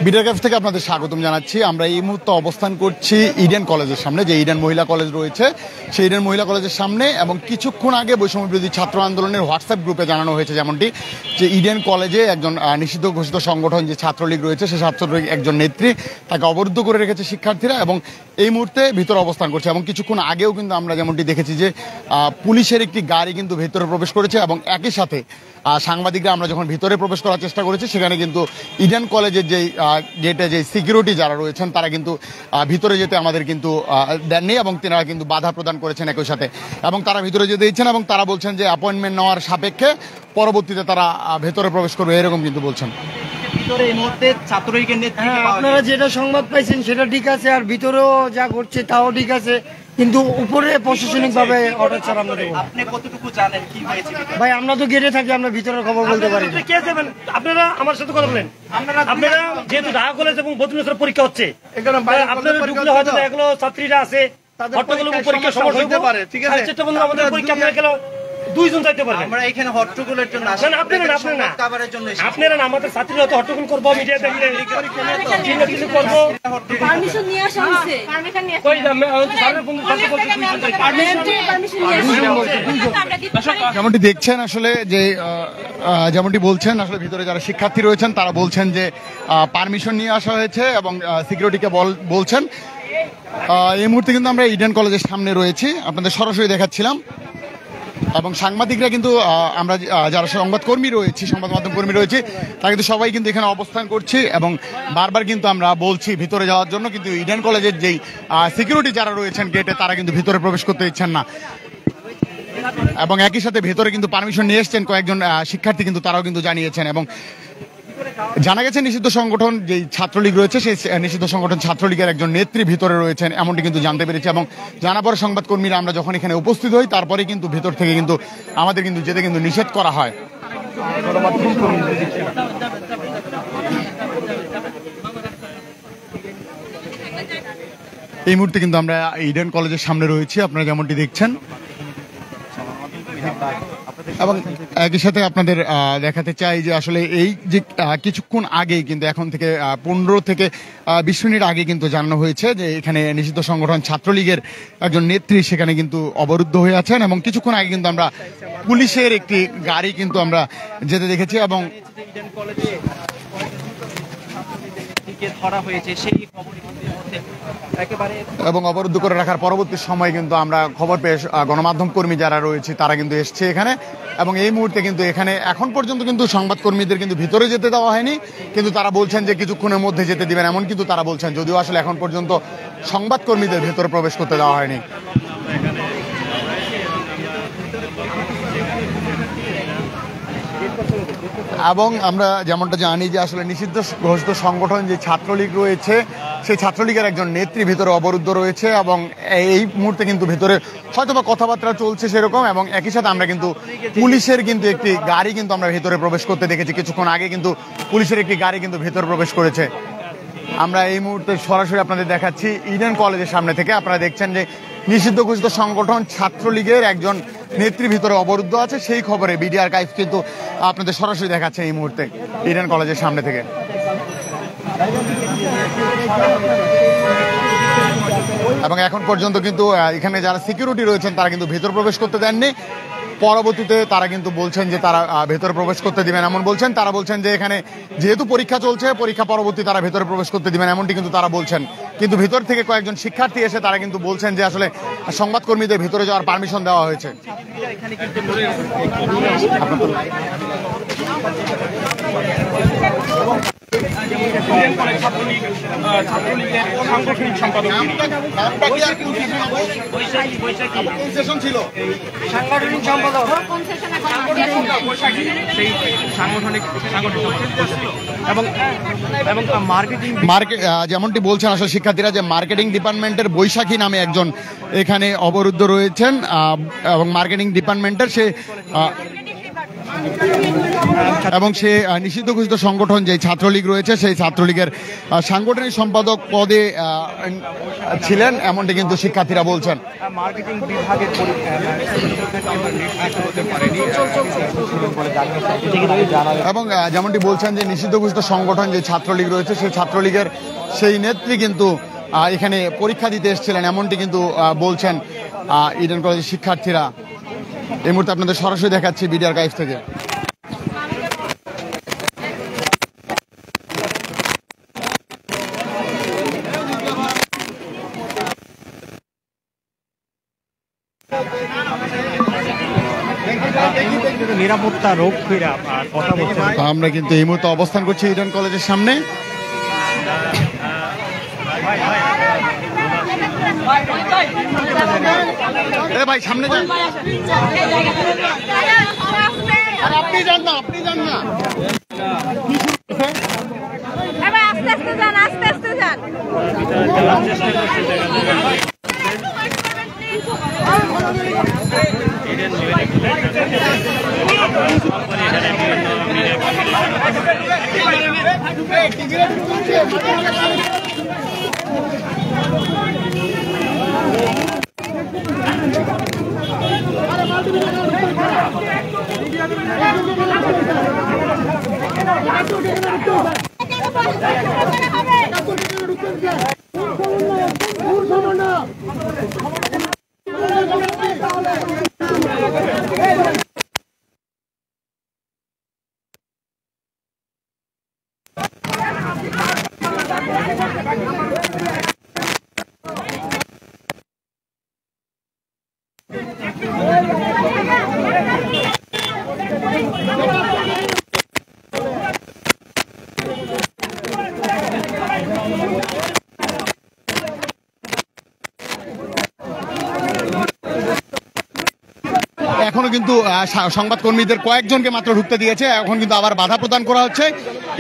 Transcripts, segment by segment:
Bitter cafe থেকে আপনাদের স্বাগতম জানাচ্ছি। আমরা এই মুহূর্তে অবস্থান করছি ইডেন কলেজের সামনে, যে ইডেন মহিলা কলেজ রয়েছে সেই ইডেন মহিলা কলেজের সামনে। এবং কিছুক্ষণ আগে বৈষম্য বিরোধী ছাত্র আন্দোলনের হোয়াটসঅ্যাপ গ্রুপে জানানো হয়েছে যেমনটি, যে ইডেন কলেজে একজন নিষিদ্ধ ঘোষিত সংগঠন যে ছাত্রলীগ রয়েছে, সেই ছাত্রলীগ একজন নেত্রী, তাকে অবরুদ্ধ করে রেখেছে শিক্ষার্থীরা এবং এই মুহূর্তে ভিতরে অবস্থান করছে। এবং কিছুক্ষণ আগেও কিন্তু আমরা যেমনটি দেখেছি যে পুলিশের একটি গাড়ি কিন্তু ভেতরে প্রবেশ করেছে এবং একই সাথে সাংবাদিকরা আমরা যখন ভিতরে প্রবেশ করার চেষ্টা করেছি, সেখানে কিন্তু ইডেন কলেজের যেই গেটে যে সিকিউরিটি যারা রয়েছেন তারা কিন্তু ভিতরে যেতে আমাদের কিন্তু দেননি এবং তারা কিন্তু বাধা প্রদান করেছেন একই সাথে, এবং তারা ভিতরে যেতে দিচ্ছেন এবং তারা বলছেন যে অ্যাপয়েন্টমেন্ট নেওয়ার সাপেক্ষে পরবর্তীতে তারা ভেতরে প্রবেশ করবে, এরকম কিন্তু বলছেন। আপনারা যেটা সংবাদ পাইছেন সেটা ঠিক আছে, আর ভিতরেও যা ঘটছে তাও ঠিক আছে, কিন্তু উপরে প্রশাসনিক ভাবে অর্ডার ছাড়া আমরা দেবো। আপনি কতটুকু জানেন কি হয়েছে? ভাই আমরা তো গেটে থাকি, আমরা ভিতরের খবর বলতে পারি। কে যাবেন? আপনারা আমার সাথে কথা বলেন। আপনারা যেহেতু ঢাকা কলেজ এবং বদরুন্নেছার পরীক্ষা হচ্ছে, আপনারা ঢুকলে হয়তো এগুলো ছাত্রীরা আছে, হট্টগোল পরীক্ষা সমস্যা হতে পারে, ঠিক আছে? চেষ্টা করুন আমাদের পরীক্ষা আপনারা গেল দুইজন যাইতে পারবেন। আমরা এখানে হট্টগোলের জন্য আসি, আপনারা না আমাদের ছাত্রীরা তো হট্টগোল করবো, মিডিয়া দেখলে কিছু করবো। পারমিশন নিয়ে আসা হয়েছে, কই স্যারের বন্ধু যেমনটি দেখছেন আসলে যে যেমনটি বলছেন, আসলে ভিতরে যারা শিক্ষার্থী রয়েছেন তারা বলছেন যে পারমিশন নিয়ে আসা হয়েছে এবং সিকিউরিটিকে বলছেন। এই মুহূর্তে কিন্তু আমরা ইডেন কলেজের সামনে রয়েছি, আপনাদের সরাসরি দেখাচ্ছিলাম। এবং সাংবাদিকরা কিন্তু আমরা যারা সংবাদকর্মী রয়েছি, সংবাদ মাধ্যম কর্মী রয়েছি, তারা কিন্তু সবাই কিন্তু এখানে অবস্থান করছি এবং বারবার কিন্তু আমরা বলছি ভিতরে যাওয়ার জন্য, কিন্তু ইডেন কলেজের যেই সিকিউরিটি যারা রয়েছেন গেটে তারা কিন্তু ভিতরে প্রবেশ করতে দিচ্ছেন না। এবং একই সাথে ভেতরে কিন্তু পারমিশন নিয়ে এসছেন কয়েকজন শিক্ষার্থী, কিন্তু তারাও কিন্তু জানিয়েছেন। এবং জানা গেছে নিষিদ্ধ সংগঠন যেই ছাত্রলীগ রয়েছে সেই নিষিদ্ধ সংগঠন ছাত্রলীগের একজন নেত্রী ভিতরে রয়েছেন, এমনটি কিন্তু জানতে পেরেছি। এবং জানা পরে সংবাদকর্মীরা আমরা যখন এখানে উপস্থিত হই, তারপরে কিন্তু ভেতর থেকে কিন্তু আমাদের কিন্তু যেতে কিন্তু নিষেধ করা হয়। এই মুহূর্তে কিন্তু আমরা ইডেন কলেজের সামনে রয়েছি, আপনারা যেমনটি দেখছেন। এবং একই সাথে আপনাদের দেখাতে চাই যে আসলে এই যে কিছুক্ষণ আগেই কিন্তু এখন থেকে 15 থেকে 20 মিনিট আগে কিন্তু জানানো হয়েছে যে এখানে নিষিদ্ধ সংগঠন ছাত্রলীগের একজন নেত্রী সেখানে কিন্তু অবরুদ্ধ হয়ে আছেন। এবং কিছুক্ষণ আগে কিন্তু আমরা পুলিশের একটি গাড়ি কিন্তু আমরা যেতে দেখেছি এবং ধরা হয়েছে সেই খবরই এবং অবরুদ্ধ করে রাখার পরবর্তী সময় কিন্তু আমরা খবর পেয়ে গণমাধ্যম কর্মী যারা রয়েছে তারা কিন্তু এসছে এখানে। এবং এই মুহূর্তে কিন্তু এখানে এখন পর্যন্ত কিন্তু সংবাদকর্মীদের কিন্তু ভিতরে যেতে দেওয়া হয়নি, কিন্তু তারা বলছেন যে কিছুক্ষণের মধ্যে যেতে দিবেন, এমন কিন্তু তারা বলছেন, যদিও আসলে এখন পর্যন্ত সংবাদকর্মীদের ভিতরে প্রবেশ করতে দেওয়া হয়নি। এবং আমরা যেমনটা জানি যে আসলে নিষিদ্ধ ঘোষিত সংগঠন যে ছাত্রলীগ রয়েছে সেই ছাত্রলীগের একজন নেত্রী ভিতরে অবরুদ্ধ রয়েছে এবং এই মুহূর্তে কিন্তু ভিতরে হয়তোবা কথাবার্তা চলছে সেরকম। এবং একই সাথে আমরা কিন্তু পুলিশের কিন্তু একটি গাড়ি কিন্তু আমরা ভেতরে প্রবেশ করতে দেখেছি, কিছুক্ষণ আগে কিন্তু পুলিশের একটি গাড়ি কিন্তু ভেতরে প্রবেশ করেছে। আমরা এই মুহূর্তে সরাসরি আপনাদের দেখাচ্ছি ইডেন কলেজের সামনে থেকে। আপনারা দেখছেন যে নিষিদ্ধ ঘোষিত সংগঠন ছাত্রলীগের একজন নেত্রী ভিতরে অবরুদ্ধ আছে, সেই খবরে বিডি আর্কাইভ কিন্তু আপনাদের সরাসরি দেখাচ্ছে এই মুহূর্তে ইডেন কলেজের সামনে থেকে। এবং এখন পর্যন্ত কিন্তু এখানে যারা সিকিউরিটি রয়েছেন তারা কিন্তু ভেতর প্রবেশ করতে দেননি। পরবর্তীতে তারা কিন্তু বলছেন যে তারা ভেতরে প্রবেশ করতে দিবেন এমন বলছেন। তারা বলছেন যে এখানে যেহেতু পরীক্ষা চলছে, পরীক্ষা পরবর্তী তারা ভেতরে প্রবেশ করতে দিবেন এমনটি কিন্তু তারা বলছেন। কিন্তু ভিতর থেকে কয়েকজন শিক্ষার্থী এসে তারা কিন্তু বলছেন যে আসলে সংবাদকর্মীদের ভিতরে যাওয়ার পারমিশন দেওয়া হয়েছে। যেমনটি বলছেন আসলে শিক্ষার্থীরা যে মার্কেটিং ডিপার্টমেন্টের বৈশাখী নামে একজন এখানে অবরুদ্ধ রয়েছেন এবং মার্কেটিং ডিপার্টমেন্টের সে এবং সে নিষিদ্ধ ঘোষিত সংগঠন যে ছাত্রলীগ রয়েছে সেই ছাত্রলীগের সাংগঠনিক সম্পাদক পদে ছিলেন, এমনটি কিন্তু শিক্ষার্থীরা বলছেন। মার্কেটিং বিভাগের এবং যেমনটি বলছেন যে নিষিদ্ধ ঘোষিত সংগঠন যে ছাত্রলীগ রয়েছে সেই ছাত্রলীগের সেই নেত্রী কিন্তু এখানে পরীক্ষা দিতে এসেছিলেন, এমনটি কিন্তু বলছেন ইডেন কলেজের শিক্ষার্থীরা। এই মুহূর্তে আপনাদের সরাসরি দেখাচ্ছি বিডি আর্কাইভ থেকে। নিরাপত্তা রোগ ফেরা কথা বলছেন। আমরা কিন্তু এই মুহূর্তে অবস্থান করছি ইডেন কলেজের সামনে। ভাই সামনে যান, আপনি যান না, আপনি যান না। আস্তে আস্তে যান, আস্তে আস্তে যান। এখনো কিন্তু সংবাদকর্মীদের কয়েকজনকে মাত্র ঢুকতে দিয়েছে, এখন কিন্তু আবার বাধা প্রদান করা হচ্ছে।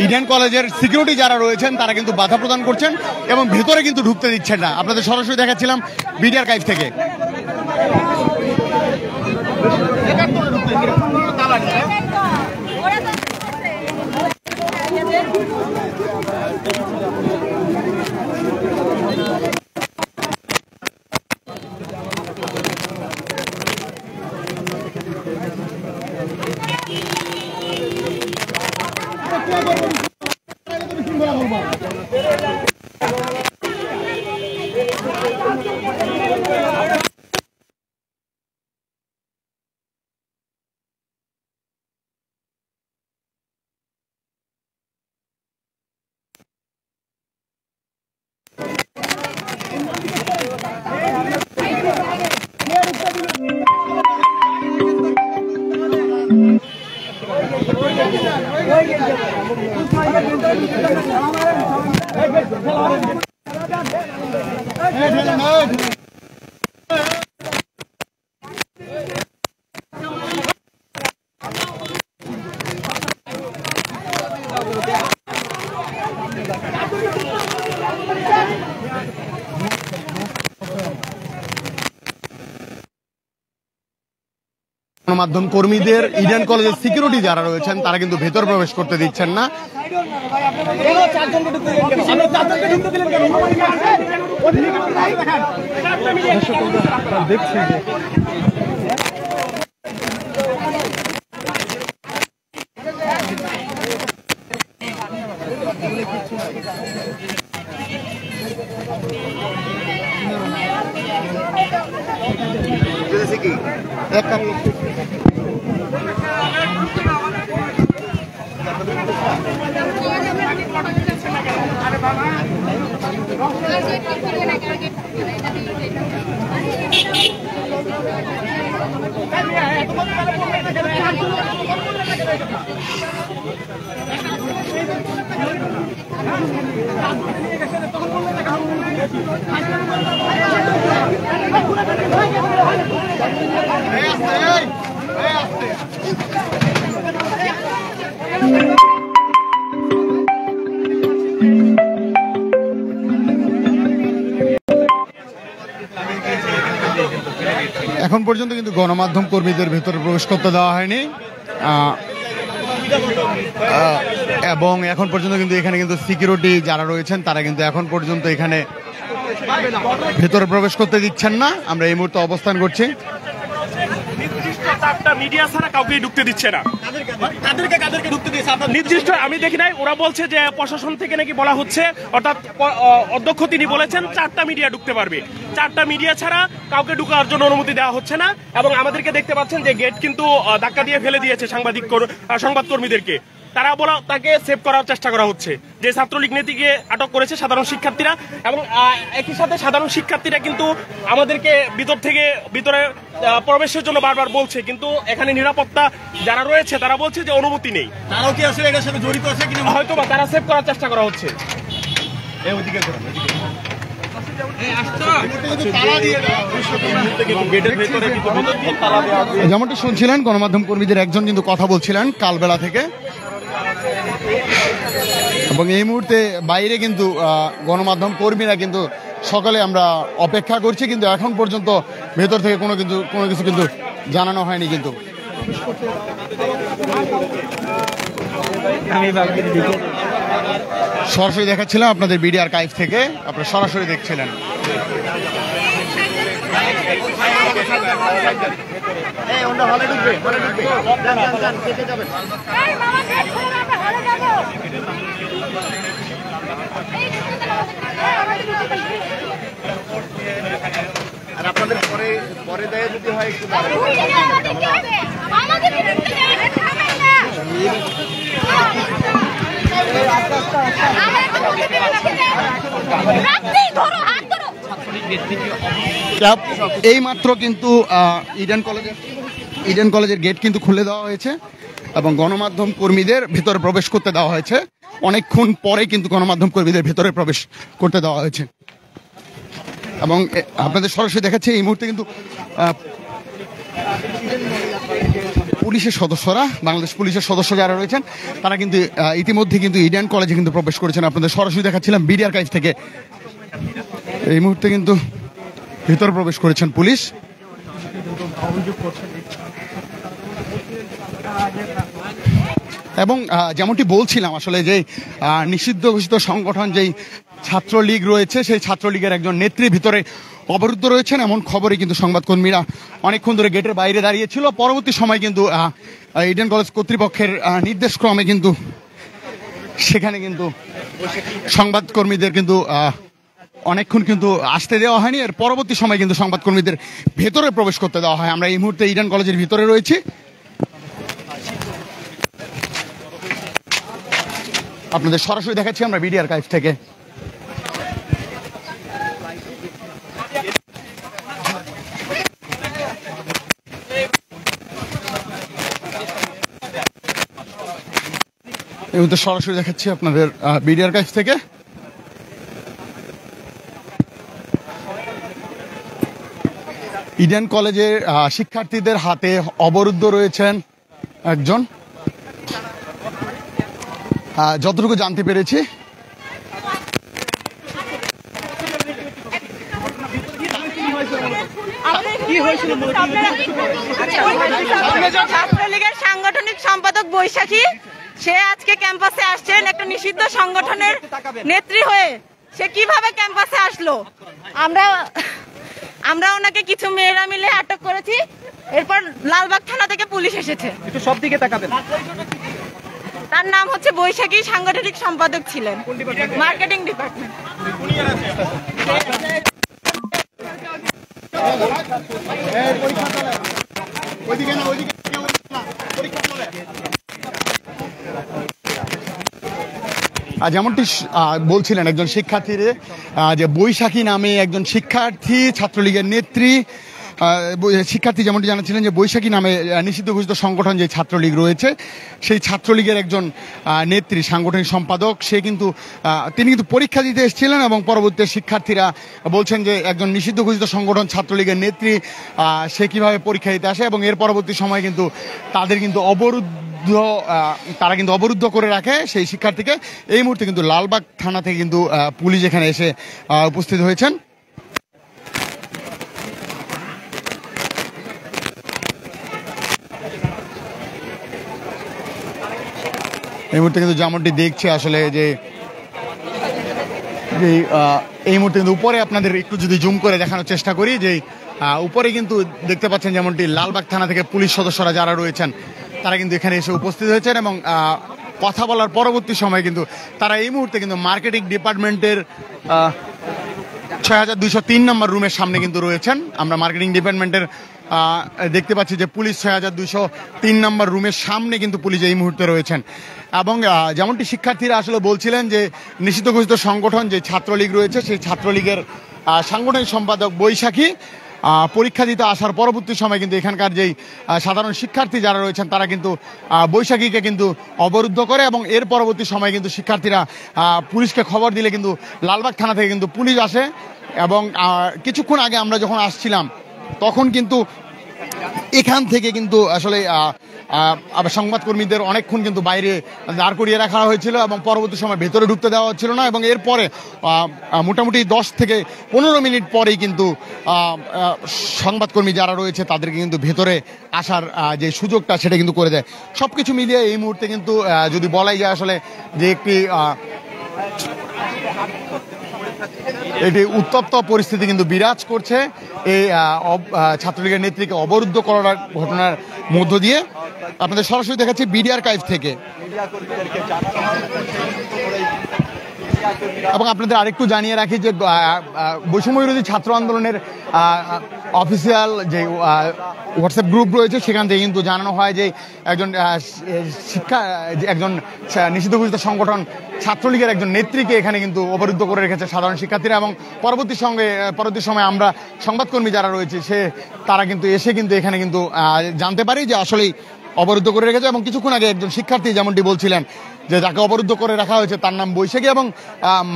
ইডেন কলেজের সিকিউরিটি যারা রয়েছেন তারা কিন্তু বাধা প্রদান করছেন এবং ভেতরে কিন্তু ঢুকতে দিচ্ছেন না। আপনাদের সরাসরি দেখাচ্ছিলাম বিডি আর্কাইভ থেকে। গণমাধ্যম কর্মীদের ইডেন কলেজের সিকিউরিটি যারা রয়েছেন তারা কিন্তু ভেতর প্রবেশ করতে দিচ্ছেন না। এখন পর্যন্ত কিন্তু গণমাধ্যম কর্মীদের ভেতরে প্রবেশ করতে দেওয়া হয়নি। এবং এখন পর্যন্ত কিন্তু এখানে কিন্তু সিকিউরিটি যারা রয়েছেন তারা কিন্তু এখন পর্যন্ত এখানে ভেতরে প্রবেশ করতে দিচ্ছেন না। আমরা এই মুহূর্তে অবস্থান করছি। চারটা মিডিয়া ছাড়া কাউকে ঢুকতে দিচ্ছে না। কাদেরকে ঢুকতে দিচ্ছে নির্দিষ্ট আমি দেখি নাই। ওরা বলছে যে প্রশাসন থেকে নাকি বলা হচ্ছে, অর্থাৎ অধ্যক্ষ তিনি বলেছেন 4টা মিডিয়া ঢুকতে পারবে। 4টা মিডিয়া ছাড়া কাউকে ঢুকার জন্য অনুমতি দেওয়া হচ্ছে না। এবং আমাদেরকে দেখতে পাচ্ছেন যে গেট কিন্তু ধাক্কা দিয়ে ফেলে দিয়েছে সংবাদকর্মীদেরকে। তাকে সেভ করার চেষ্টা করা হচ্ছে। যে ছাত্রলীগ নেত্রীকে আটক করেছে সাধারণ শিক্ষার্থীরা, এবং একই সাথে সাধারণ শিক্ষার্থীরা কিন্তু আমাদেরকে ভিতরে প্রবেশের জন্য বারবার বলছে, কিন্তু এখানে নিরাপত্তা যারা রয়েছে তারা বলছে যে অনুমতি নেই। তারাও কি আসলে এটার সাথে জড়িত আছে কিনা হয়তো বা তারা সেভ করার চেষ্টা করা হচ্ছে। যেমনটি শুনছিলেন, গণমাধ্যম কর্মীদের একজন কিন্তু কথা বলছিলেন কালবেলা থেকে, এবং এই মুহূর্তে বাইরে কিন্তু গণমাধ্যম কর্মীরা কিন্তু সকালে আমরা অপেক্ষা করছি, কিন্তু এখন পর্যন্ত ভেতর থেকে কোনো কিছু কিন্তু জানানো হয়নি। কিন্তু সরাসরি দেখাচ্ছিলাম আপনাদের বিডি আর্কাইভ থেকে, আপনারা সরাসরি দেখছিলেন। আর আপনাদের পরে দেয় যদি হয় একটু এই মাত্র কিন্তু ইডেন কলেজের গেট কিন্তু খুলে দেওয়া হয়েছে এবং গণমাধ্যম কর্মীদের ভেতরে প্রবেশ করতে দেওয়া হয়েছে। অনেকক্ষণ পরে কিন্তু গণমাধ্যম কর্মীদের ভেতরে প্রবেশ করতে দেওয়া হয়েছে, এবং আপনাদের সরাসরি দেখাচ্ছে এই মুহূর্তে কিন্তু পুলিশের সদস্যরা, বাংলাদেশ পুলিশের সদস্য যারা রয়েছেন তারা কিন্তু ইতিমধ্যে কিন্তু ইডেন কলেজে কিন্তু প্রবেশ করেছেন। আপনাদের সরাসরি দেখাচ্ছিলাম বিডি আর্কাইভ থেকে। এই মুহূর্তে কিন্তু ভিতরে প্রবেশ করেছেন পুলিশ। এবং যেমনটি বলছিলাম, আসলে যে নিষিদ্ধ ঘোষিত সংগঠন যেই ছাত্রলীগ রয়েছে, সেই ছাত্রলীগের একজন নেত্রী ভিতরে অবরুদ্ধ রয়েছেন এমন খবরে কিন্তু সংবাদকর্মীরা অনেকক্ষণ ধরে গেটের বাইরে দাঁড়িয়েছিল। পরবর্তী সময় কিন্তু ইডেন কলেজ কর্তৃপক্ষের নির্দেশক্রমে কিন্তু সেখানে কিন্তু সংবাদকর্মীদের কিন্তু অনেকক্ষণ কিন্তু আসতে দেওয়া হয়নি। এর পরবর্তী সময় কিন্তু সংবাদকর্মীদের ভেতরে প্রবেশ করতে দেওয়া হয়। আমরা এই মুহূর্তে ইডেন কলেজের ভিতরে রয়েছি। আপনাদের সরাসরি দেখাচ্ছি আমরা বিডি আর্কাইভ থেকে। এই মুহূর্তে সরাসরি দেখাচ্ছি আপনাদের বিডি আর্কাইভ থেকে। ইডেন কলেজের শিক্ষার্থীদের হাতে অবরুদ্ধ রয়েছেন একজন, যতটুকু জানতে পেরেছি। ছাত্রলীগের সাংগঠনিক সম্পাদক বৈশাখী, সে আজকে ক্যাম্পাসে আসছেন একটা নিষিদ্ধ সংগঠনের নেত্রী হয়ে। সে কিভাবে ক্যাম্পাসে আসলো? আমরা ওনাকে কিছু মেয়েরা মিলে আটক করেছি। এরপর লালবাগ থানা থেকে পুলিশ এসেছে। একটু সব দিকে তাকাবেন। তার নাম হচ্ছে বৈশাখী, সাংগঠনিক সম্পাদক ছিলেন, মার্কেটিং ডিপার্টমেন্ট। যেমনটি বলছিলেন একজন শিক্ষার্থীরে, যে বৈশাখী নামে একজন শিক্ষার্থী, ছাত্রলীগের নেত্রী শিক্ষার্থী যেমনটি জানাচ্ছিলেন যে বৈশাখী নামে নিষিদ্ধ ঘোষিত সংগঠন যে ছাত্রলীগ রয়েছে, সেই ছাত্রলীগের একজন নেত্রী, সাংগঠনিক সম্পাদক, তিনি কিন্তু পরীক্ষা দিতে এসেছিলেন এবং পরবর্তী শিক্ষার্থীরা বলছেন যে একজন নিষিদ্ধ ঘোষিত সংগঠন ছাত্রলীগের নেত্রী সে কিভাবে পরীক্ষা দিতে আসে, এবং এর পরবর্তী সময় কিন্তু তাদের কিন্তু তারা কিন্তু অবরুদ্ধ করে রাখে সেই শিক্ষার্থীকে। এই মুহূর্তে কিন্তু লালবাগ থানা থেকে কিন্তু পুলিশ এখানে এসে উপস্থিত হয়েছেন। এই মুহূর্তে কিন্তু যেমনটি দেখছে আসলে যে এই মুহূর্তে কিন্তু উপরে আপনাদের একটু যদি জুম করে দেখানোর চেষ্টা করি যে উপরে কিন্তু দেখতে পাচ্ছেন যেমনটি লালবাগ থানা থেকে পুলিশ সদস্যরা যারা রয়েছেন তারা কিন্তু এখানে এসে উপস্থিত হয়েছেন এবং কথা বলার পরবর্তী সময়ে কিন্তু তারা এই মুহূর্তে কিন্তু মার্কেটিং ডিপার্টমেন্টের 6203 নম্বর রুমের সামনে কিন্তু রয়েছেন। আমরা মার্কেটিং ডিপার্টমেন্টের দেখতে পাচ্ছি যে পুলিশ 6203 নম্বর রুমের সামনে কিন্তু পুলিশ এই মুহূর্তে রয়েছেন এবং যেমনটি শিক্ষার্থীরা আসলে বলছিলেন যে নিষিদ্ধ ঘোষিত সংগঠন যে ছাত্রলীগ রয়েছে সেই ছাত্রলীগের সাংগঠনিক সম্পাদক বৈশাখী পরীক্ষা দিতে আসার পরবর্তী সময় কিন্তু এখানকার যেই সাধারণ শিক্ষার্থী যারা রয়েছেন তারা কিন্তু বৈশাখীকে কিন্তু অবরুদ্ধ করে এবং এর পরবর্তী সময়ে কিন্তু শিক্ষার্থীরা পুলিশকে খবর দিলে কিন্তু লালবাগ থানা থেকে কিন্তু পুলিশ আসে এবং কিছুক্ষণ আগে আমরা যখন আসছিলাম তখন কিন্তু এখান থেকে কিন্তু আসলে সংবাদকর্মীদের অনেকক্ষণ কিন্তু বাইরে দাঁড় করিয়ে রাখা হয়েছিল এবং পরবর্তী সময় ভেতরে ঢুকতে দেওয়া হচ্ছিল না এবং এরপরে মোটামুটি 10 থেকে 15 মিনিট পরেই কিন্তু সংবাদকর্মী যারা রয়েছে তাদেরকে কিন্তু ভেতরে আসার যে সুযোগটা সেটা কিন্তু করে দেয়। সব কিছু মিলিয়ে এই মুহূর্তে কিন্তু যদি বলাই যায় আসলে যে একটি উত্তপ্ত পরিস্থিতি কিন্তু বিরাজ করছে এই ছাত্রলীগের নেত্রীকে অবরুদ্ধ করার ঘটনার মধ্য দিয়ে। আপনাদের সরাসরি দেখাচ্ছি বিডি আর্কাইভ থেকে এবং আপনাদের আরেকটু জানিয়ে রাখি যে বৈষম্য বিরোধী ছাত্র আন্দোলনের অফিসিয়াল যে হোয়াটসঅ্যাপ গ্রুপ রয়েছে সেখান থেকে কিন্তু জানানো হয় যে একজন নিষিদ্ধ ঘোষিত সংগঠন ছাত্রলীগের একজন নেত্রীকে এখানে কিন্তু অবরুদ্ধ করে রেখেছে সাধারণ শিক্ষার্থীরা এবং পরবর্তী সময়ে আমরা সংবাদকর্মী যারা রয়েছে তারা কিন্তু এসে কিন্তু এখানে কিন্তু জানতে পারি যে আসলেই অবরুদ্ধ করে রেখেছে এবং কিছুক্ষণ আগে একজন শিক্ষার্থী যেমনটি বলছিলেন যে যাকে অবরুদ্ধ করে রাখা হয়েছে তার নাম বৈশাখী এবং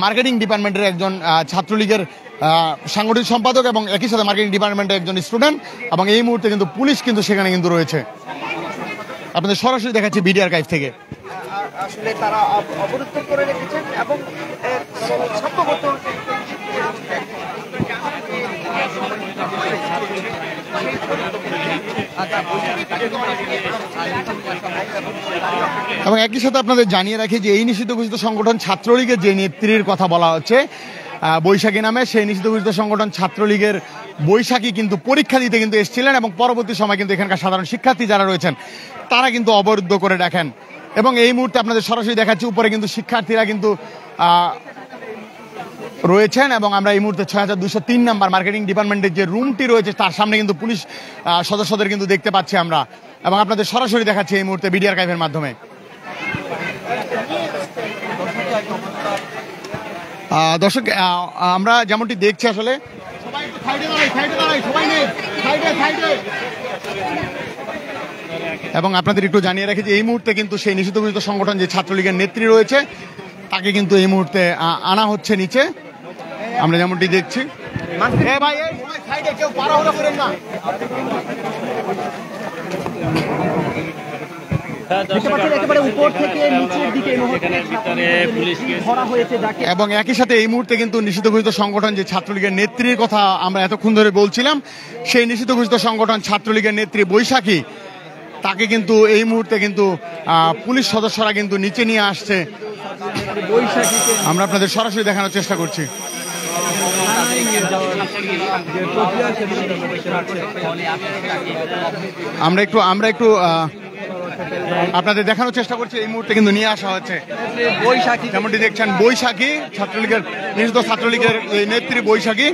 মার্কেটিং ডিপার্টমেন্টের একজন ছাত্রলীগের সাংগঠনিক সম্পাদক এবং একই সাথে মার্কেটিং ডিপার্টমেন্টের একজন স্টুডেন্ট এবং এই মুহূর্তে কিন্তু পুলিশ কিন্তু সেখানে কিন্তু রয়েছে। আপনাদের সরাসরি দেখাচ্ছি বিডি আর্কাইভ থেকে। আসলে তারা অবরুদ্ধ করে রেখেছেন এবং সম্ভবত এবং একই সাথে আপনাদের জানিয়ে রাখি যে এই নিষিদ্ধ ঘোষিত সংগঠন ছাত্রলীগের যে নেত্রীর কথা বলা হচ্ছে বৈশাখী নামে, সেই নিষিদ্ধ ঘোষিত সংগঠন ছাত্রলীগের বৈশাখী কিন্তু পরীক্ষা দিতে কিন্তু এসেছিলেন এবং পরবর্তী সময় কিন্তু এখানকার সাধারণ শিক্ষার্থী যারা রয়েছেন তারা কিন্তু অবরুদ্ধ করে রাখেন এবং এই মুহূর্তে আপনাদের সরাসরি দেখাচ্ছি উপরে কিন্তু শিক্ষার্থীরা কিন্তু রয়েছেন এবং আমরা এই মুহূর্তে 6203 নম্বর মার্কেটিং ডিপার্টমেন্টের যে রুমটি রয়েছে তার সামনে কিন্তু পুলিশ সদস্যদের কিন্তু দেখতে পাচ্ছি আমরা এবং আপনাদের সরাসরি দেখাচ্ছি এই মুহূর্তে বিডি আর্কাইভের মাধ্যমে। দর্শক আমরা যেমনটি দেখছি আসলে এবং আপনাদের একটু জানিয়ে রাখি যে এই মুহূর্তে কিন্তু সেই নিষিদ্ধ ঘোষিত সংগঠন যে ছাত্রলীগের নেত্রী রয়েছে তাকে কিন্তু এই মুহূর্তে আনা হচ্ছে নিচে, আমরা যেমনটি দেখছি। এবং একই সাথে এই মুহূর্তে কিন্তু নিষিদ্ধ ঘোষিত সংগঠন যে ছাত্রলীগের নেত্রীর কথা আমরা এতক্ষণ ধরে বলছিলাম সেই নিষিদ্ধ ঘোষিত সংগঠন ছাত্রলীগের নেত্রী বৈশাখী তাকে কিন্তু এই মুহূর্তে কিন্তু পুলিশ সদস্যরা কিন্তু নিচে নিয়ে আসছে, আমরা আপনাদের সরাসরি দেখানোর চেষ্টা করছি। আমরা একটু আপনাদের দেখানোর চেষ্টা করছি এই মুহূর্তে কিন্তু নিয়ে আসা হচ্ছে বৈশাখী, যেমনটি দেখছেন বৈশাখী ছাত্রলীগের নিষিদ্ধ ছাত্রলীগের নেত্রী বৈশাখী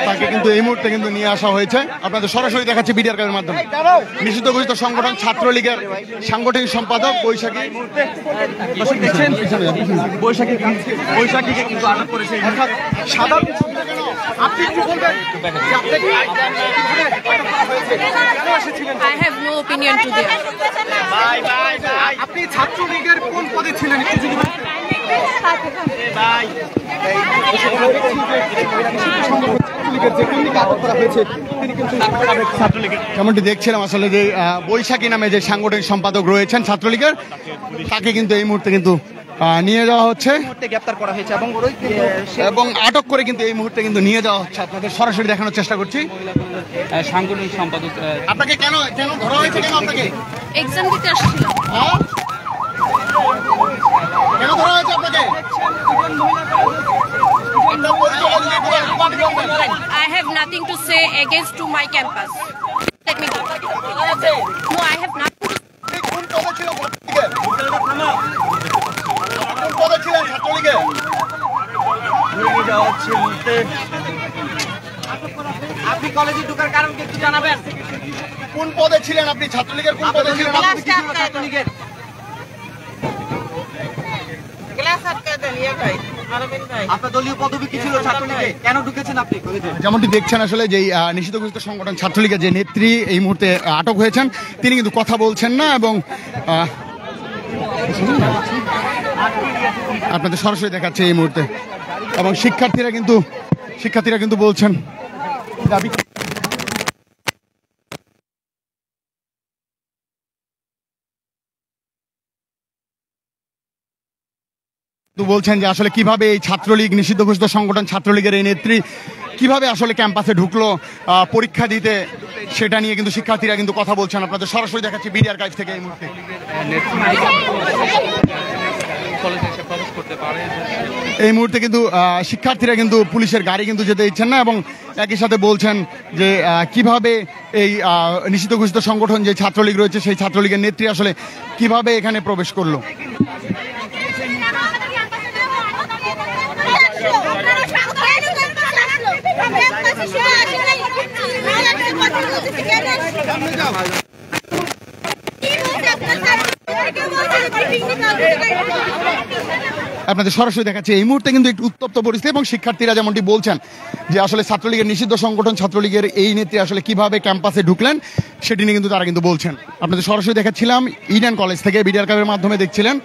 তাকে কিন্তু এই মুহূর্তে কিন্তু নিয়ে আসা হয়েছে। আপনাদের সরাসরি দেখাচ্ছি বিডি আর্কাইভের মাধ্যমে। নিষিদ্ধ ঘোষিত সংগঠন ছাত্রলীগের সাংগঠনিক সম্পাদক বৈশাখী বৈশাখীকে কিন্তু আটক করেছে। আপনি ছাত্রলীগের কোন পদে ছিলেন? যেমনটি দেখছিলাম আসলে যে বৈশাখী নামে যে সাংগঠনিক সম্পাদক রয়েছেন ছাত্রলীগের তাকে কিন্তু এই মুহূর্তে কিন্তু নিয়ে যাওয়া হচ্ছে, গ্রেফতার করা হয়েছে এবং আটক করে কিন্তু এই মুহূর্তে কিন্তু নিয়ে যাওয়া হচ্ছে। আপনাদের সরাসরি দেখানোর চেষ্টা করছি। সাংগঠনিক সম্পাদক আপনাকে কেন ধরা হয়েছে? কেন আপনাকে? এক্সাম দিতে আসছিল। কেন ধরা হয়েছে আপনাকে? I have nothing to say against to my campus. Let me go. No, I have nothing. কোন পদে ছিল ছাত্রলীগের? কোন পদে ছিলেন ছাত্রলীগের? আপনি কলেজে ঢোকার কারণ কি একটু জানাবেন? কোন পদে ছিলেন আপনি? ছাত্রলীগের কোন পদে ছিলেন? ছাত্রলীগের আপনার দলীয় পদবি কি ছিল ছাত্রলীগে? কেন ঢুকেছেন আপনি কলেজে? যেমনটি দেখছেন আসলে যে নিষিদ্ধ ঘোষিত সংগঠন ছাত্রলীগের যে নেত্রী এই মুহূর্তে আটক হয়েছেন, তিনি কিন্তু কথা বলছেন না এবং আপনাদের সরাসরি দেখাচ্ছে এই মুহূর্তে। এবং শিক্ষার্থীরা কিন্তু বলছেন দাবি বলছেন যে আসলে কিভাবে এই ছাত্রলীগ নিষিদ্ধ ঘোষিত সংগঠন ছাত্রলীগের এই নেত্রী কিভাবে আসলে ক্যাম্পাসে ঢুকলো পরীক্ষা দিতে, সেটা নিয়ে কিন্তু শিক্ষার্থীরা কিন্তু কথা বলছেন। আপনাদের সরাসরি দেখাচ্ছি বিডি আর্কাইভ থেকে এই মুহূর্তে। এই মুহূর্তে কিন্তু শিক্ষার্থীরা কিন্তু পুলিশের গাড়ি কিন্তু যেতে দিচ্ছেন না এবং একই সাথে বলছেন যে কিভাবে এই নিষিদ্ধ ঘোষিত সংগঠন যে ছাত্রলীগ রয়েছে সেই ছাত্রলীগের নেত্রী আসলে কিভাবে এখানে প্রবেশ করলো। আপনাদের সরাসরি দেখাচ্ছে এই মুহূর্তে কিন্তু একটু উত্তপ্ত পরিস্থিতি এবং শিক্ষার্থীরা যেমনটি বলছেন যে আসলে ছাত্রলীগের নিষিদ্ধ সংগঠন ছাত্রলীগের এই নেত্রী আসলে কিভাবে ক্যাম্পাসে ঢুকলেন সেটি নিয়ে কিন্তু তারা কিন্তু বলছেন। আপনাদের সরাসরি দেখাচ্ছিলাম ইডেন কলেজ থেকে, বিডিআর কাপের মাধ্যমে দেখছিলেন।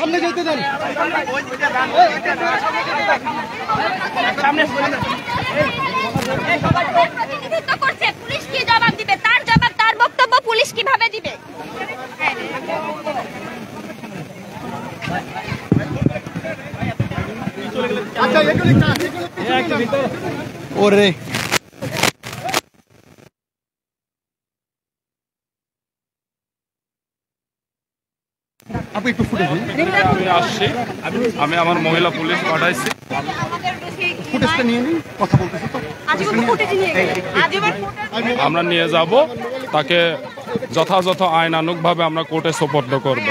সামনে যেতে দেন। পুলিশ কি জবাব দিবে? তার জবাব, তার বক্তব্য পুলিশ কিভাবে দিবে? ওরে আপনি একটু ফুটে আসছি, আমি আমার মহিলা পুলিশ পাঠাইছি, ফুটেজটা নিয়ে নিন, কথা বলতেছি তো। আমরা নিয়ে যাব, তাকে যথাযথ আইনানুগভাবে আমরা কোর্টে সোপর্দ করবো।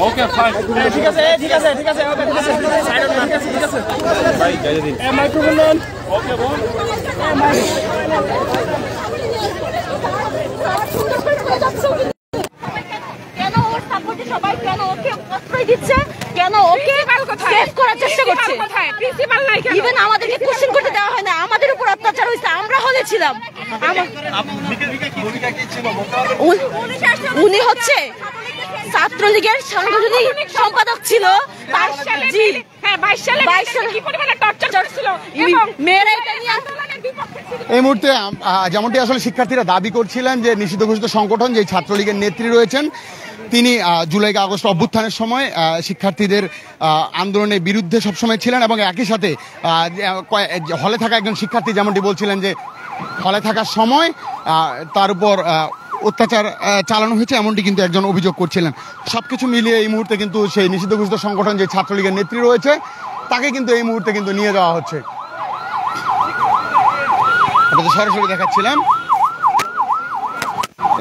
ওকে ফাইন, ঠিক আছে ঠিক আছে ঠিক আছে ওকে ঠিক আছে ঠিক আছে ভাই যাই দিন মাইক্রোফোন নেন। ওকে বল কেন ওর সাপোর্টে সবাই কেন ওকে আশ্রয় দিচ্ছে? কেন ওকে সেভ করার চেষ্টা করছে? প্রিন্সিপাল নাই কেন? ইভেন আমাদেরকে কোশ্চেন করতে দেওয়া হয় না, আমাদের উপর অত্যাচার হয়েছে, আমরা হলে ছিলাম। উনি হচ্ছে ছাত্রলীগের সাংগঠনিক সম্পাদক ছিল। এই মুহূর্তে যেমনটি আসলে শিক্ষার্থীরা দাবি করছিলেন যে নিষিদ্ধ ঘোষিত সংগঠন যে ছাত্রলীগের নেত্রী রয়েছেন তিনি জুলাই আগস্ট অভ্যুত্থানের সময় শিক্ষার্থীদের আন্দোলনের বিরুদ্ধে সবসময় ছিলেন এবং একই সাথে হলে থাকা একজন শিক্ষার্থী যেমনটি বলছিলেন যে হলে থাকার সময় তার উপর অত্যাচার চালানো হয়েছে এমনটি কিন্তু একজন অভিযোগ করছিলেন। সবকিছু মিলিয়ে এই মুহূর্তে কিন্তু সেই নিষিদ্ধ ঘোষিত সংগঠন যে ছাত্রলীগের নেত্রী রয়েছে তাকে কিন্তু এই মুহূর্তে কিন্তু নিয়ে যাওয়া হচ্ছে। আপনাদের সরাসরি দেখাচ্ছিলাম।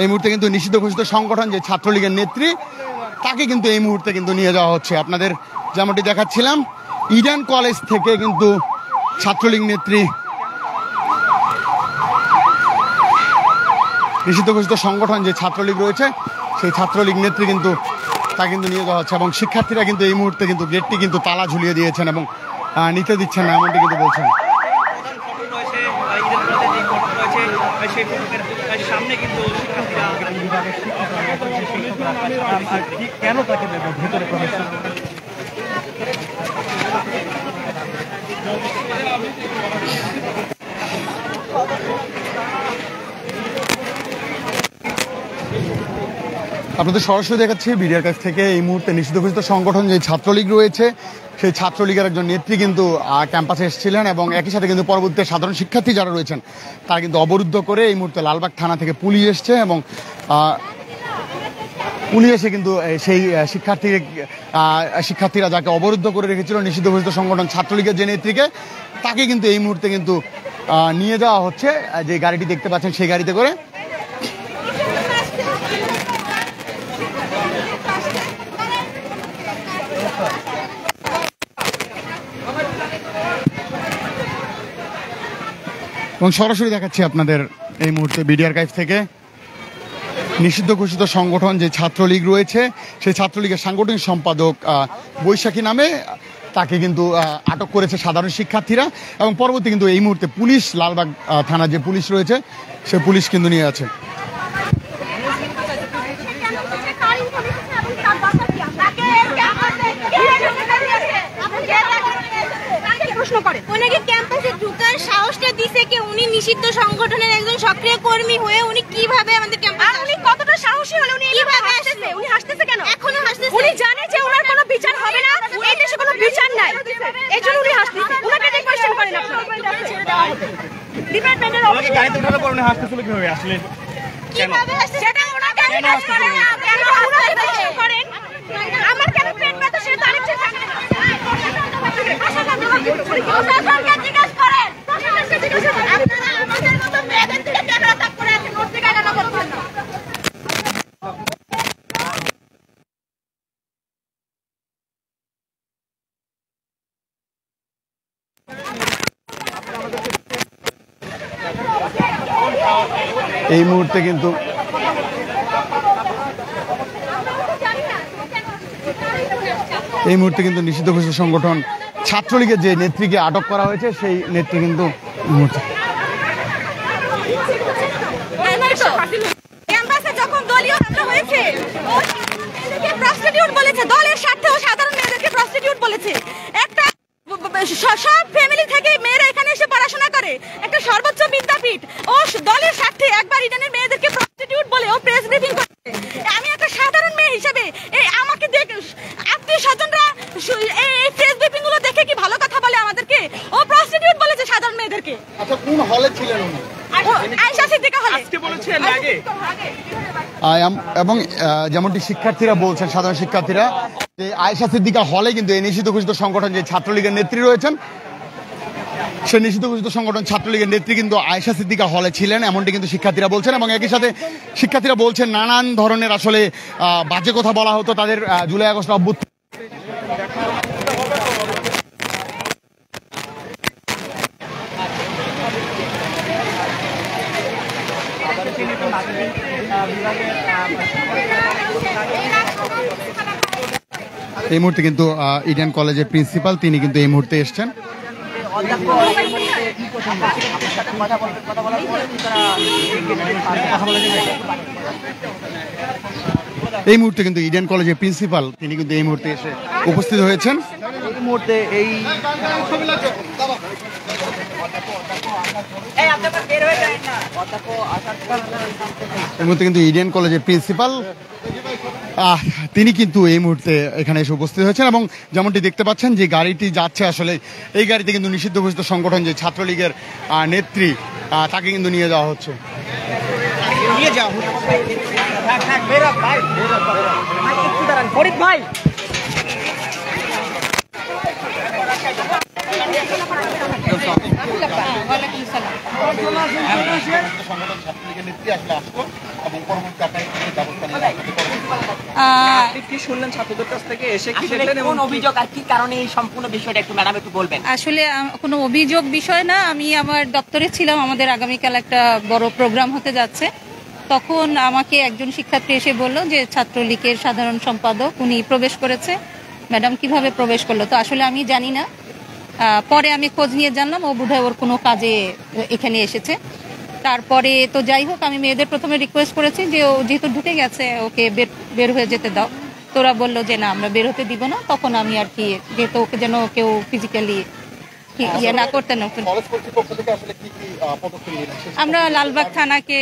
এই মুহূর্তে কিন্তু নিষিদ্ধ ঘোষিত সংগঠন যে ছাত্রলীগের নেত্রী তাকে কিন্তু এই মুহূর্তে কিন্তু নিয়ে যাওয়া হচ্ছে। আপনাদের যেমনটি দেখাচ্ছিলাম ইডেন কলেজ থেকে কিন্তু ছাত্রলীগ নেত্রী নিষিদ্ধ ঘোষিত সংগঠন যে ছাত্রলীগ রয়েছে সেই ছাত্রলীগ নেত্রী কিন্তু তা কিন্তু নিয়ে যাওয়া হচ্ছে এবং শিক্ষার্থীরা কিন্তু এই মুহূর্তে কিন্তু গেটটি কিন্তু তালা ঝুলিয়ে দিয়েছেন এবং নিতে দিচ্ছেন না এমনটি কিন্তু বলছেন। সামনে কিন্তু কেন তাকে ভেতরে প্রবেশ আপনাদের সরাসরি দেখাচ্ছি বিডিআর কাছ থেকে এই মুহূর্তে নিষিদ্ধ ঘোষিত সংগঠন যে ছাত্রলীগ রয়েছে সেই ছাত্রলীগের একজন নেত্রী কিন্তু ক্যাম্পাসে এসেছিলেন এবং একই সাথে কিন্তু পরবর্তীতে সাধারণ শিক্ষার্থী যারা রয়েছেন তারা কিন্তু অবরুদ্ধ করে এই মুহূর্তে লালবাগ থানা থেকে পুলিশ এসছে এবং পুলিশ এসে কিন্তু সেই শিক্ষার্থীরা যাকে অবরুদ্ধ করে রেখেছিল নিষিদ্ধ ঘোষিত সংগঠন ছাত্রলীগের যে নেত্রীকে তাকে কিন্তু এই মুহূর্তে কিন্তু নিয়ে যাওয়া হচ্ছে যে গাড়িটি দেখতে পাচ্ছেন সেই গাড়িতে করে। এবং সরাসরি দেখাচ্ছি আপনাদের এই মুহূর্তে বিডিআর কাছ থেকে নিষিদ্ধ ঘোষিত সংগঠন যে ছাত্রলীগ রয়েছে সেই ছাত্রলীগের সাংগঠনিক সম্পাদক বৈশাখী নামে তাকে কিন্তু আটক করেছে সাধারণ শিক্ষার্থীরা এবং পরবর্তী কিন্তু এই মুহূর্তে পুলিশ লালবাগ থানার যে পুলিশ রয়েছে সে পুলিশ কিন্তু নিয়ে আছে। নিষিদ্ধ সংগঠনের একজন সক্রিয় কর্মী হয়ে উনি কিভাবে আমাদের ক্যাম্পাসে উনি কতটা সাহসী হলো উনি কিভাবে আসছে উনি হাসতেছে কেন এখনো হাসতেছে উনি জানে যে ওনার কোনো বিচার হবে না এই দেশে কোনো বিচার নাই এজন্য উনি হাসতেছে ওনাকে যে কোশ্চেন করেন আপনারা ছেড়ে দেওয়া হবে ডিপার্টমেন্টের অফিসে গাড়িতে উঠার পর উনি হাসতেছিল কিভাবে আসলে কিভাবে হাসছে সেটা ওনাকে জিজ্ঞেস করেন না কেন ওনাকে জিজ্ঞেস করেন আমার কেন পেট ব্যথা সেটা আরেকটা থাকে প্রশাসনকে জিজ্ঞেস করেন প্রশাসনকে জিজ্ঞেস করেন আপনারা আমাদের মতো মেয়েদের দিকে ক্যামেরা তাক করে আছেন নোটে কাটানো করছেন না। এই মুহূর্তে কিন্তু নিষিদ্ধ ঘোষিত সংগঠন ছাত্রলীগের যে নেত্রীকে আটক করা হয়েছে সেই নেত্রী কিন্তু ক্যাম্পাসে যখন দলীয় হামলা হয়েছে প্রস্টিটিউট বলেছে দলের স্বার্থে ও সাধারণ মেয়েদেরকে প্রস্টিটিউট বলেছে একটা সব ফ্যামিলি থেকে মেয়েরা এখানে এসে পড়াশোনা করে একটা সর্বোচ্চ বিদ্যাপীঠ ও দলের স্বার্থে একবার ইডেনের মেয়েদেরকে প্রস্টিটিউট বলে ও প্রেস ব্রিফিং করেছে। আমি একটা সাধারণ মেয়ে হিসেবে আমাকে দেখে আত্মীয় স্বজনরা এই প্রেস ব্রিফিং গুলো দেখে কি ভালো কথা বলে আমাদেরকে ও প্রস্টিটিউট বলেছে সাধারণ মেয়েদেরকে। আচ্ছা কোন হলে ছিলেন উনি? আয়েশা সিদ্দিকা হলে আজকে বলেছেন আগে এবং যেমনটি শিক্ষার্থীরা বলছেন সাধারণ শিক্ষার্থীরা যে আয়েশা সিদ্দিকা হলে কিন্তু এই নিষিদ্ধ ঘোষিত সংগঠন যে ছাত্রলীগের নেত্রী রয়েছেন সে নিষিদ্ধ ঘোষিত সংগঠন ছাত্রলীগের নেত্রী কিন্তু আয়েশা সিদ্দিকা হলে ছিলেন এমনটি কিন্তু শিক্ষার্থীরা বলছেন এবং একই সাথে শিক্ষার্থীরা বলছেন নানান ধরনের আসলে বাজে কথা বলা হতো তাদের জুলাই আগস্ট অভ্যুত্থান এই মুহূর্তে কিন্তু ইডেন কলেজের প্রিন্সিপাল তিনি কিন্তু এই মুহূর্তে এসছেন। এই মুহূর্তে কিন্তু ইডেন কলেজের প্রিন্সিপাল তিনি কিন্তু এই মুহূর্তে এসে উপস্থিত হয়েছেন। এই মুহূর্তে এই মুহূর্তে কিন্তু ইডেন কলেজের প্রিন্সিপাল তিনি কিন্তু এই মুহূর্তে এখানে এসে উপস্থিত হয়েছেন এবং যেমনটি দেখতে পাচ্ছেন যে গাড়িটি যাচ্ছে আসলে এই গাড়িতে কিন্তু নিষিদ্ধ ঘোষিত সংগঠন যে ছাত্রলীগের নেত্রী তাকে কিন্তু নিয়ে যাওয়া হচ্ছে। সংগঠন ছাত্রলীগের নেত্রী আসলে আসলো এবং পরবর্তী আপনার ব্যবস্থা আপনি কি শুনলেন ছাত্রদের কাছ থেকে এসে কি দেখলেন কোন অভিযোগ আর কি কারণে এই সম্পূর্ণ বিষয়টা একটু ম্যাডাম একটু বলবেন? আসলে কোনো অভিযোগ বিষয় না, আমি আমার দপ্তরে ছিলাম, আমাদের আগামীকাল একটা বড় প্রোগ্রাম হতে যাচ্ছে। তখন আমাকে একজন শিক্ষার্থী এসে বলল যে ছাত্রলীগের সাধারণ সম্পাদক উনি প্রবেশ করেছে। ম্যাডাম কিভাবে প্রবেশ করলো তো আসলে আমি জানি না। পরে আমি খোঁজ নিয়ে জানলাম ও বোধহয় ওর কোনো কাজে এখানে এসেছে। তারপরে তো যাই হোক, আমি মেয়েদের প্রথমে রিকোয়েস্ট করেছি যে ও যেহেতু ঢুকে গেছে ওকে বের হয়ে যেতে দাও। তোরা বললো যে না আমরা বের হতে দিব না। তখন আমি আর কি যেহেতু ওকে যেন কেউ ফিজিক্যালি ইয়ে না করতে না, আমরা লালবাগ থানাকে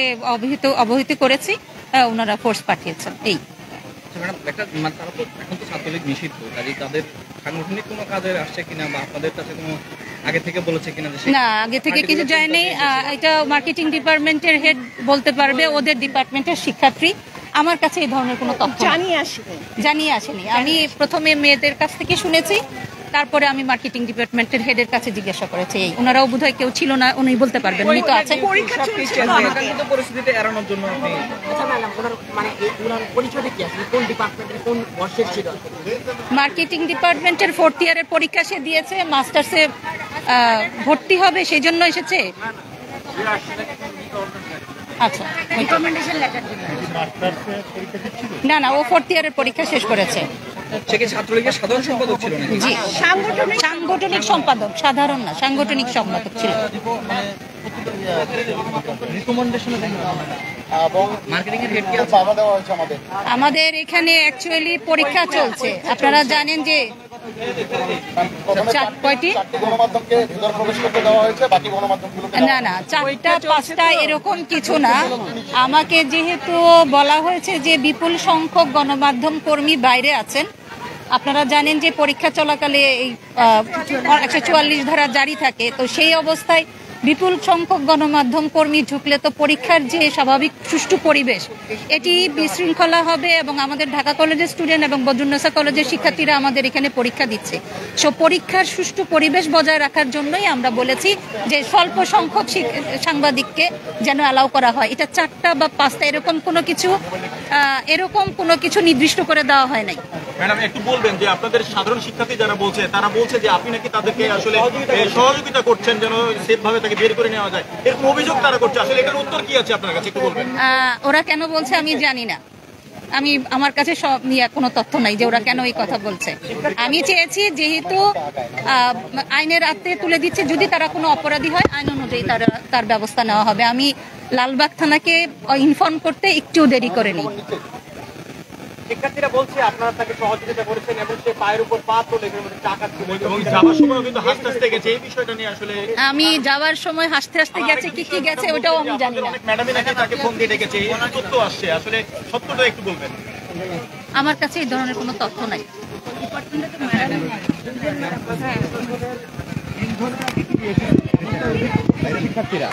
অবহিত করেছি, ওনারা ফোর্স পাঠিয়েছেন। এই এখন তো ছাত্রলীগ নিষিদ্ধ, তাদের সাংগঠনিক কোনো কাজে আসছে কিনা বা আপনাদের কাছে কোনো আগে থেকে বলেছে কিনা? না, আগে থেকে কিছু যায়নি। এটা মার্কেটিং ডিপার্টমেন্টের হেড বলতে পারবে, ওদের ডিপার্টমেন্টের শিক্ষার্থী। আমার কাছে এই ধরনের কোনো তথ্য জানিয়ে আসেনি। আমি প্রথমে মেয়েদের কাছ থেকে শুনেছি, তারপরে আমি মার্কেটিং ডিপার্টমেন্টের হেডের কাছে জিজ্ঞাসা করেছি। এই ওনারাও বোধহয় কেউ ছিল না, উনি বলতে পারবেন, উনি তো আছেন। পরিস্থিতিতে এড়ানোর জন্য মার্কেটিং ডিপার্টমেন্টের 4th ইয়ারের পরীক্ষা সে দিয়েছে, মাস্টার্সে ভর্তি হবে সেই জন্য এসেছে। আচ্ছা, না ও 4th ইয়ারের পরীক্ষা শেষ করেছে। ছাত্রলীগের সাধারণ সম্পাদক ছিল? জি, সাংগঠনিক সম্পাদক, সাধারণ না, সাংগঠনিক সম্পাদক ছিল। আমাদের এখানে অ্যাকচুয়ালি পরীক্ষা চলছে। আপনারা জানেন যে না 4টা 5টা এরকম কিছু না। আমাকে যেহেতু বলা হয়েছে যে বিপুল সংখ্যক গণমাধ্যম কর্মী বাইরে আছেন, আপনারা জানেন যে পরীক্ষা চলাকালে এই 144 ধারা জারি থাকে, তো সেই অবস্থায় বিপুল সংখ্যক গণমাধ্যম কর্মী ঢুকলে তো পরীক্ষার যে স্বাভাবিক সুষ্ঠু পরিবেশ এটি বিশৃঙ্খলা হবে এবং আমাদের ঢাকা কলেজের স্টুডেন্ট এবং বদরুন্নেসা কলেজের শিক্ষার্থীরা আমাদের এখানে পরীক্ষা দিচ্ছে। সো পরীক্ষার সুষ্ঠু পরিবেশ বজায় রাখার জন্যই আমরা বলেছি যে স্বল্প সংখ্যক সাংবাদিককে যেন অ্যালাউ করা হয়। এটা 4টা বা 5টা এরকম কোনো কিছু নির্দিষ্ট করে দেওয়া হয় নাই। ম্যাডাম একটু বলবেন যে আপনাদের সাধারণ শিক্ষার্থী যারা বলছে, তারা বলছে যে আপনি নাকি তাদেরকে আসলে সহযোগিতা করছেন যেন সেফ ভাবে তাকে বের করে নেওয়া যায়, এরকম অভিযোগ তারা করছে। আসলে এটার উত্তর কি আছে আপনার কাছে একটু বলবেন? ওরা কেন বলছে আমি জানি না, আমার কাছে সব নিয়ে কোনো তথ্য নাই যে ওরা কেন এই কথা বলছে। আমি চেয়েছি যেহেতু আইনের আওতায় তুলে দিচ্ছে, যদি তারা কোনো অপরাধী হয় আইন অনুযায়ী তার ব্যবস্থা নেওয়া হবে। আমি লালবাগ থানাকে ইনফর্ম করতে একটু দেরি করিনি। শিক্ষার্থীরা বলছে আপনারা তাকে সহযোগিতা করেছেন এবং সে পায়ের উপর পা তুলে টাকা এবং যাওয়ার সময় কিন্তু হাসতে হাসতে গেছে। এই বিষয়টা নিয়ে আসলে আমি যাওয়ার সময় হাসতে হাসতে গেছে, কি গেছে ওটাও আমি জানি না। ম্যাডামই নাকি তাকে ফোন দিয়ে ডেকেছে, এই তথ্য আসছে, আসলে সত্যটা একটু বলবেন? আমার কাছে এই ধরনের কোনো তথ্য নাই। শিক্ষার্থীরা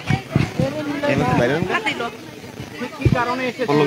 কি কারণে এসেছে?